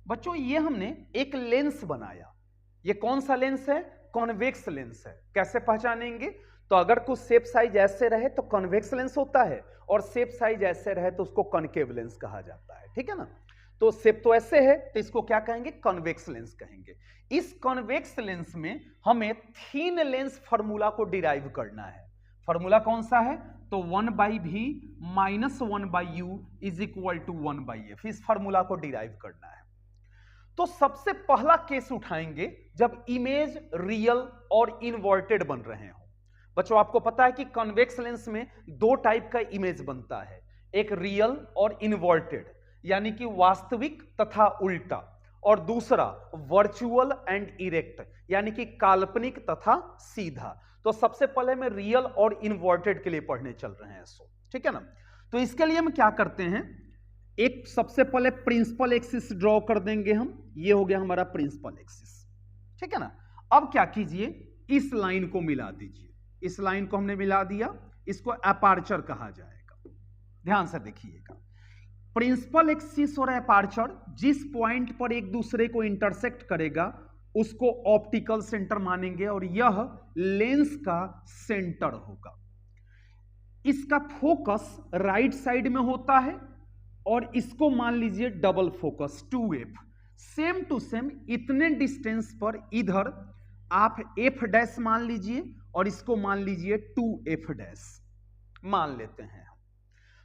बच्चों ये हमने एक लेंस बनाया, ये कौन सा लेंस है? कॉन्वेक्स लेंस है। कैसे पहचानेंगे? तो अगर कुछ शेप साइज ऐसे रहे तो कॉन्वेक्स लेंस होता है, और शेप साइज ऐसे रहे तो उसको कॉनकेव लेंस कहा जाता है, ठीक है ना। तो शेप तो ऐसे है तो इसको क्या कहेंगे? कॉन्वेक्स लेंस कहेंगे। इस कॉन्वेक्स लेंस में हमें थीन लेंस फॉर्मूला को डिराइव करना है। फॉर्मूला कौन सा है? तो 1/v minus 1/u is equal to 1/f। इस फॉर्मूला को डिराइव करना है। तो सबसे पहला केस उठाएंगे जब इमेज रियल और इन्वर्टेड बन रहे हो। बच्चों आपको पता है कि कॉन्वेक्स लेंस में दो टाइप का इमेज बनता है, एक रियल और इन्वर्टेड, यानी कि वास्तविक तथा उल्टा, और दूसरा वर्चुअल एंड इरेक्ट, यानी कि काल्पनिक तथा सीधा। तो सबसे पहले मैं रियल और इन्वर्टेड के लिए पढ़ने चल रहे हैं इसको, ठीक है ना। तो इसके लिए हम क्या करते हैं, एक सबसे पहले प्रिंसिपल एक्सिस ड्रॉ कर देंगे हम। ये हो गया हमारा प्रिंसिपल एक्सिस, ठीक है ना। अब क्या कीजिए, इस लाइन को मिला दीजिए। इस लाइन को हमने मिला दिया, इसको अपार्चर कहा जाएगा। ध्यान से देखिएगा, प्रिंसिपल एक्सिस और अपार्चर जिस पॉइंट पर एक दूसरे को इंटरसेक्ट करेगा उसको ऑप्टिकल सेंटर मानेंगे, और यह लेंस का सेंटर होगा। इसका फोकस राइट साइड में होता है, और इसको मान लीजिए double focus 2f। Same to same इतने डिस्टेंस पर इधर आप f डैश मान लीजिए, और इसको मान लीजिए 2f डैश मान लेते हैं।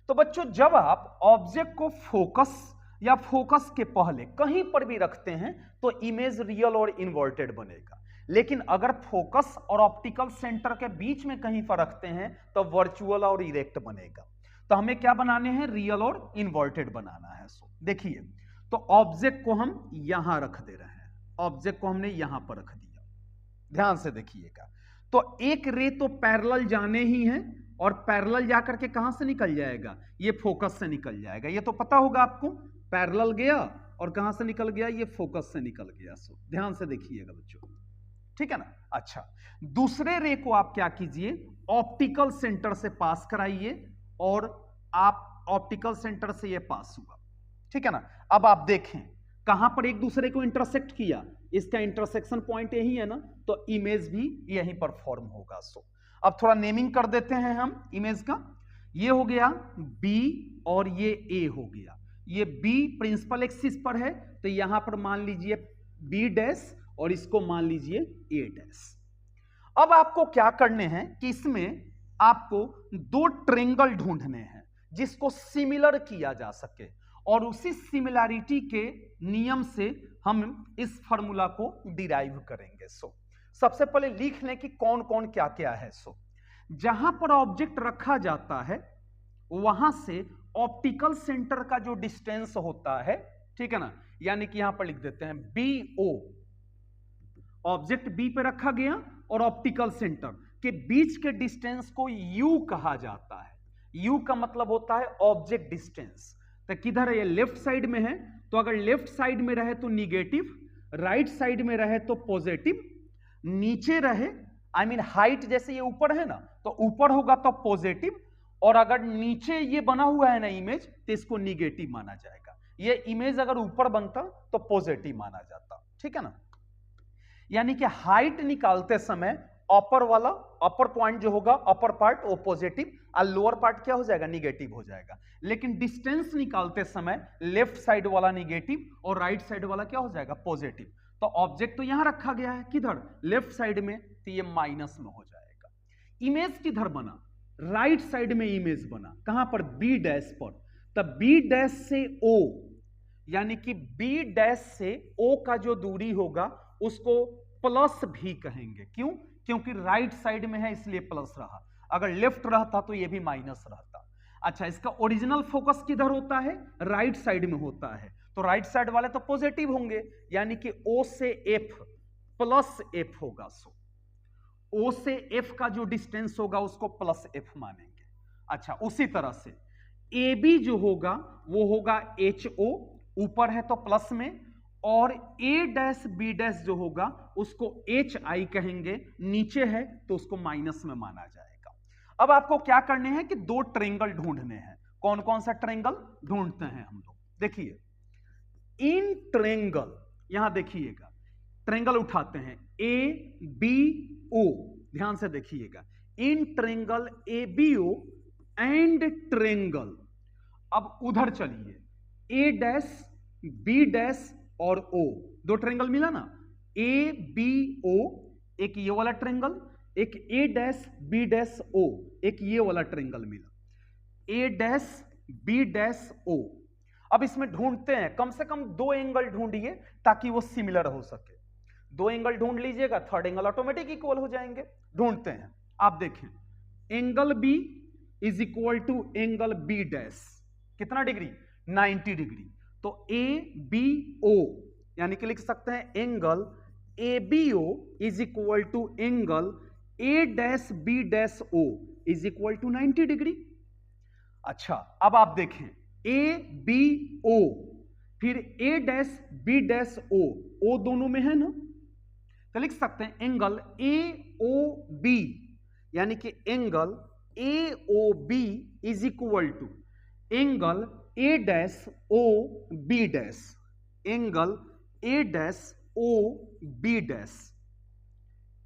तो बच्चों जब आप ऑब्जेक्ट को फोकस या फोकस के पहले कहीं पर भी रखते हैं तो इमेज रियल और इन्वर्टेड बनेगा, लेकिन अगर फोकस और ऑप्टिकल सेंटर के बीच में कहीं पर रखते हैं तो वर्चुअल और इरेक्ट बनेगा। तो हमें क्या बनाने हैं? रियल और इन्वर्टेड बनाना है। सो देखिए, तो ऑब्जेक्ट को हम यहां रख दे रहे हैं, ऑब्जेक्ट को हमने यहां पर रख दिया। ध्यान से देखिएगा, तो एक रे तो पैरेलल जाने ही है, और पैरेलल जाकर के कहां से निकल जाएगा? ये फोकस से निकल जाएगा। ये तो पता होगा आपको, पैरेलल गया और कहां से निकल गया? ये फोकस से निकल गया। सो ध्यान से देखिएगा बच्चों, ठीक है ना। अच्छा, दूसरे रे को आप क्या कीजिए, ऑप्टिकल सेंटर से पास कराइए, और आप ऑप्टिकल सेंटर से ये पास हुआ, ठीक है ना। अब आप देखें कहां पर एक दूसरे को इंटरसेक्ट किया, इसका इंटरसेक्शन पॉइंट यही है ना, तो इमेज भी यहीं पर फॉर्म होगा। सो अब थोड़ा नेमिंग कर देते हैं हम इमेज का। ये हो गया B और ये A हो गया। ये B प्रिंसिपल एक्सिस पर है तो यहां पर मान लीजिए B डैश, और इसको मान लीजिए A डैश। अब आपको क्या करने हैं कि इसमें आपको दो ट्रेंगल ढूंढने हैं जिसको सिमिलर किया जा सके, और उसी सिमिलैरिटी के नियम से हम इस फॉर्मूला को डिराइव करेंगे। सो सबसे पहले लिख लें कि कौन कौन क्या क्या है। सो जहां पर ऑब्जेक्ट रखा जाता है वहां से ऑप्टिकल सेंटर का जो डिस्टेंस होता है, ठीक है ना, यानी कि यहां पर लिख देते हैं BO। ऑब्जेक्ट B पे रखा गया और ऑप्टिकल सेंटर के बीच के डिस्टेंस को U कहा जाता है। U का मतलब होता है ऑब्जेक्ट डिस्टेंस। तो किधर है? ये लेफ्ट साइड में है, तो अगर लेफ्ट साइड में रहे तो निगेटिव, राइट साइड में रहे तो पॉजिटिव, नीचे रहे आई मीन हाइट जैसे ये ऊपर है ना, तो ऊपर होगा तो पॉजिटिव, और अगर नीचे ये बना हुआ है ना इमेज तो इसको निगेटिव माना जाएगा। ये इमेज अगर ऊपर बनता तो पॉजिटिव माना जाता, ठीक है ना। यानी कि हाइट निकालते समय अपर वाला, अपर पॉइंट जो होगा अपर पार्ट वो पॉजिटिव, और लोअर पार्ट क्या हो जाएगा? निगेटिव हो जाएगा। लेकिन डिस्टेंस निकालते समय लेफ्ट साइड वाला निगेटिव और राइट साइड वाला क्या हो जाएगा? पॉजिटिव। तो ऑब्जेक्ट तो यहां रखा गया है, किधर? लेफ्ट साइड में, तो ये माइनस में हो जाएगा। इमेज किधर बना? राइट साइड में इमेज बना। कहां पर? B डैश पर। तब B डैश से O, यानी कि B डैश से O का जो दूरी होगा उसको प्लस भी कहेंगे। क्यों? क्योंकि राइट साइड में है इसलिए प्लस रहा, अगर लेफ्ट रहता तो ये भी माइनस रहता। अच्छा, इसका ओरिजिनल फोकस किधर होता है? राइट साइड में होता है, तो राइट साइड वाले तो पॉजिटिव होंगे, यानी कि O से F प्लस F होगा। सो O से F का जो डिस्टेंस होगा उसको प्लस F मानेंगे। अच्छा, उसी तरह से AB जो होगा वो होगा HO, ऊपर है तो प्लस में, और A डैश B डैश जो होगा उसको HI कहेंगे, नीचे है तो उसको माइनस में माना जाएगा। अब आपको क्या करने हैं कि दो ट्रेंगल ढूंढने हैं। कौन कौन सा ट्रेंगल ढूंढते हैं हम लोग? देखिए, इन ट्रेंगल, यहां देखिएगा ट्रेंगल उठाते हैं ABO, ध्यान से देखिएगा, in triangle ABO and triangle, अब उधर चलिए A डैश B डैश और O, दो ट्रेंगल मिला ना, ABO, एक ये वाला ट्रेंगल, एक A dash B dash O, एक ये वाला ट्रेंगल मिला, A dash B dash O। अब इसमें ढूंढते हैं, कम से कम दो एंगल ढूंढिए ताकि वो सिमिलर हो सके। दो एंगल ढूंढ लीजिएगा, थर्ड एंगल ऑटोमेटिक इक्वल हो जाएंगे। ढूंढते हैं, आप देखें, angle B is equal to angle B dash, कितना डिग्री, 90 डिग्री। तो ABO यानी कि लिख सकते हैं angle ABO is equal to angle A dash B dash O is equal to 90 degree. अच्छा, अब आप देखें ABO फिर A dash B dash O दोनों में है ना, तो लिख सकते हैं एंगल AOB यानी कि angle AOB is equal to angle A dash O B dash, angle A dash O B dash,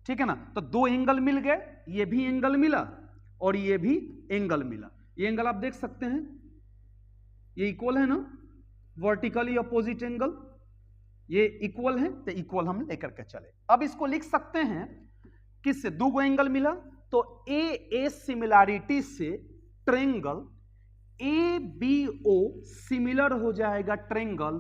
ठीक है ना। तो दो एंगल मिल गए, ये भी एंगल मिला और ये भी एंगल मिला। ये एंगल आप देख सकते हैं, ये इक्वल है ना, वर्टिकली अपोजिट एंगल, ये इक्वल है, तो इक्वल हम लेकर के चले। अब इसको लिख सकते हैं किससे, दो एंगल मिला तो ए सिमिलैरिटी से ट्रेंगल ABO सिमिलर हो जाएगा triangle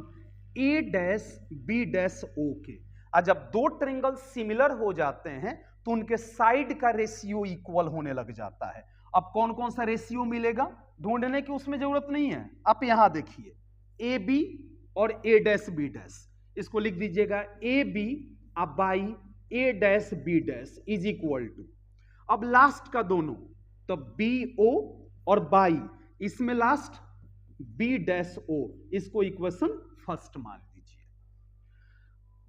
A dash B dash O के। और जब दो ट्रेंगल सिमिलर हो जाते हैं तो उनके साइड का रेशियो इक्वल होने लग जाता है। अब कौन कौन सा रेशियो मिलेगा ढूंढने की उसमें जरूरत नहीं है, आप यहां देखिए AB और A डैश B डैश, इसको लिख दीजिएगा AB अब by A dash B dash is equal to, अब लास्ट का दोनों तो BO और बाई इसमें लास्ट B डैश O, इसको इक्वेशन फर्स्ट मान लीजिए।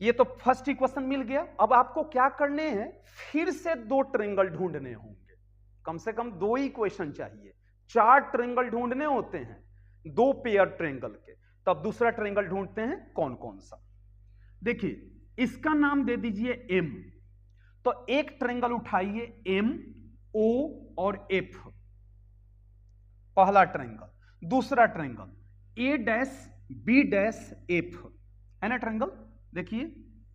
ये तो फर्स्ट इक्वेशन मिल गया। अब आपको क्या करने हैं, फिर से दो ट्रेंगल ढूंढने होंगे, कम से कम दो ही इक्वेशन चाहिए, चार ट्रेंगल ढूंढने होते हैं दो पेयर ट्रेंगल के। तब दूसरा ट्रेंगल ढूंढते हैं, कौन कौन सा, देखिए इसका नाम दे दीजिए M, तो एक ट्रेंगल उठाइए MO और F, पहला ट्रेंगल। दूसरा triangle A dash B dash F, है ना ट्रेंगल, देखिए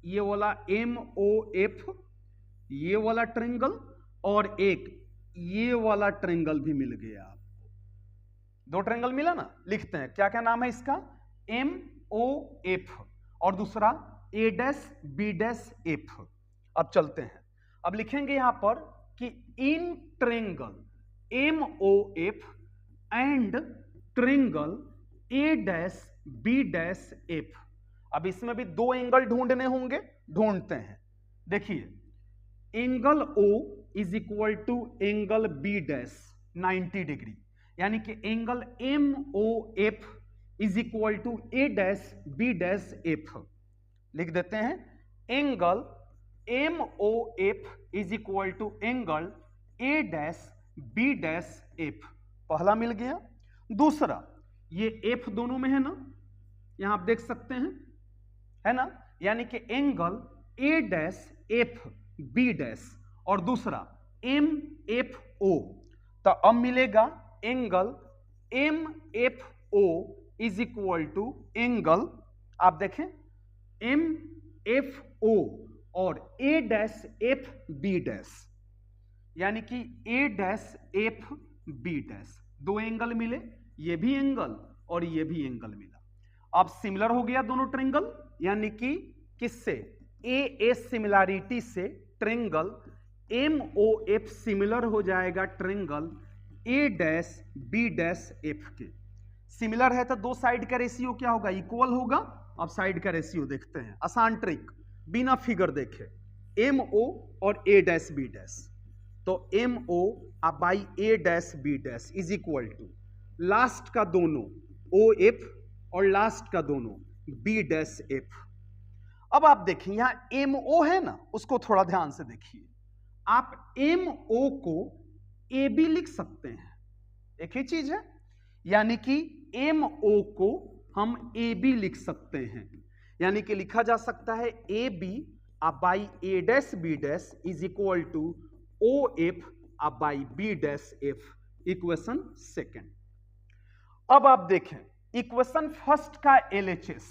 ये वाला MOF, ये वाला ट्रेंगल, और एक ये वाला ट्रेंगल भी मिल गया आपको। दो ट्रेंगल मिला ना, लिखते हैं क्या क्या नाम है इसका, MOF और दूसरा A dash B dash F। अब चलते हैं, अब लिखेंगे यहां पर कि in triangle MOF and triangle A dash B dash F। अब इसमें भी दो एंगल ढूंढने होंगे, ढूंढते हैं। देखिए angle O is equal to angle B dash 90 degree, यानी कि angle MOF is equal to A dash B dash F। लिख देते हैं angle MOF is equal to angle A dash B dash F, पहला मिल गया। दूसरा ये F दोनों में है ना, यहां आप देख सकते हैं, है ना, यानी कि angle A dash F B dash और दूसरा MFO, तो अब मिलेगा angle MFO is equal to angle, आप देखें MFO और A dash F B dash, यानी कि A dash F B dash, दो एंगल मिले, ये भी एंगल और ये भी एंगल मिला। अब सिमिलर हो गया दोनों ट्रेंगल, यानी कि किससे, A सिमिलैरिटी से ट्रेंगल MOF सिमिलर हो जाएगा triangle A dash B dash F के। सिमिलर है तो दो साइड का रेशियो क्या होगा, इक्वल होगा। अब साइड का रेशियो देखते हैं, आसान ट्रिक, बिना फिगर देखे, MO और A डैश B डैश, तो MO अब by A dash B dash is equal to last का दोनों OF और लास्ट का दोनों B डैश F। अब आप देखिए यहां MO है ना, उसको थोड़ा ध्यान से देखिए, आप MO को AB लिख सकते हैं, एक ही चीज है, यानी कि MO को हम ए बी लिख सकते हैं, यानी कि लिखा जा सकता है A B by A dash B dash is equal to O F by B dash F, equation second. अब आप देखें इक्वेशन फर्स्ट का एलएचएस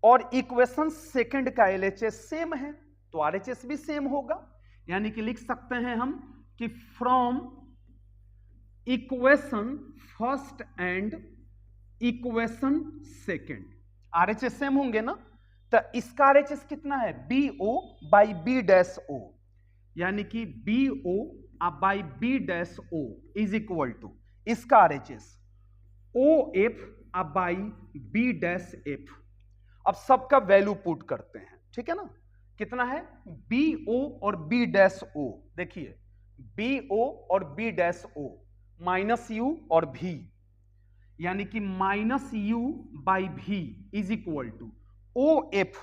और इक्वेशन सेकंड का एलएचएस सेम है, तो आरएचएस भी सेम होगा, यानी कि लिख सकते हैं हम कि from equation first and equation second RHS same होंगे ना, तो इसका आरएचएस कितना है B O by B dash O, यानी कि B O by B dash O is equal to इसका RHS O F by B dash F. अब सबका वैल्यू पुट करते हैं, ठीक है ना, कितना है बी ओ और बी डैश ओ, देखिए बी ओ और B dash O minus U और भी, यानी कि minus U by V is equal to O F,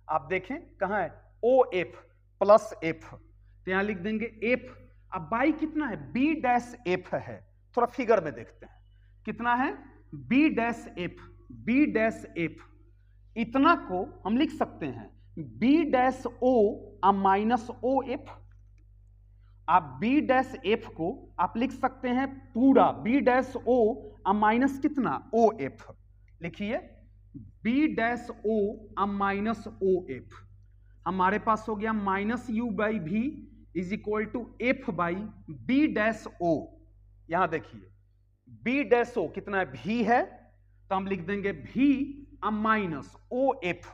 आप देखें कहां है ओ एफ प्लस एफ, तो यहां लिख देंगे एफ, अब बाई कितना है बी डैश एफ है, थोड़ा फिगर में देखते हैं कितना है B dash F, B dash F इतना को हम लिख सकते हैं B dash O minus O F, आप बी डैश एफ को आप लिख सकते हैं पूरा बी डैश ओ माइनस कितना ओ एफ, लिखिए B dash O minus O F, हमारे पास हो गया minus U by V is equal to F by B dash O, यहां देखिए बी डैश ओ कितना है भी है, तो हम लिख देंगे भी माइनस ओ एफ,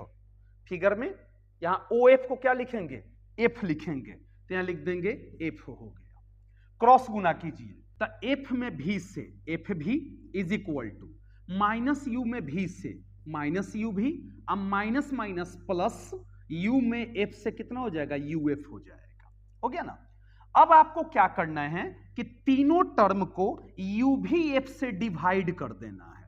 फिगर में यहां ओ एफ को क्या लिखेंगे एफ लिखेंगे, तो यहां लिख देंगे एफ हो गया, क्रॉस गुना कीजिए, तो एफ में भी से F V is equal to minus U में भी से माइनस यू भी, अब माइनस माइनस प्लस यू में एफ से कितना हो जाएगा यू एफ हो जाएगा, हो गया ना। अब आपको क्या करना है कि तीनों टर्म को यू भी एफ से डिवाइड कर देना है,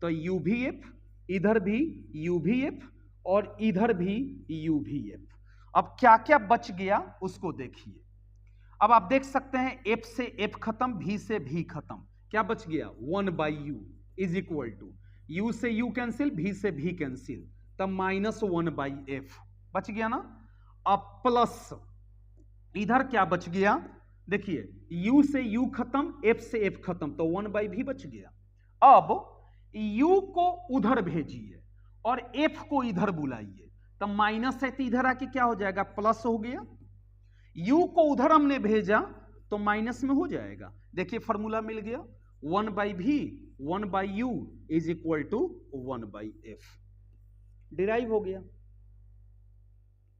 तो यू भी एफ इधर भी यू भी एफ और इधर भी यू भी एफ। अब क्या क्या बच गया उसको देखिए, अब आप देख सकते हैं एफ से एफ खत्म, भी से भी खत्म, क्या बच गया 1 by U is equal to U से यू कैंसिल, भी से भी कैंसिल, तब माइनस 1 बाई एफ बच गया ना। अब प्लस इधर क्या बच गया, देखिए u से u खत्म, f से f खत्म, तो 1 बाई भी बच गया। अब u को उधर भेजिए और f को इधर बुलाइए, तो माइनस है तो इधर आके क्या हो जाएगा प्लस हो गया, u को उधर हमने भेजा तो माइनस में हो जाएगा, देखिए फॉर्मूला मिल गया 1 by V 1 by U is equal to 1 by F, derive हो गया।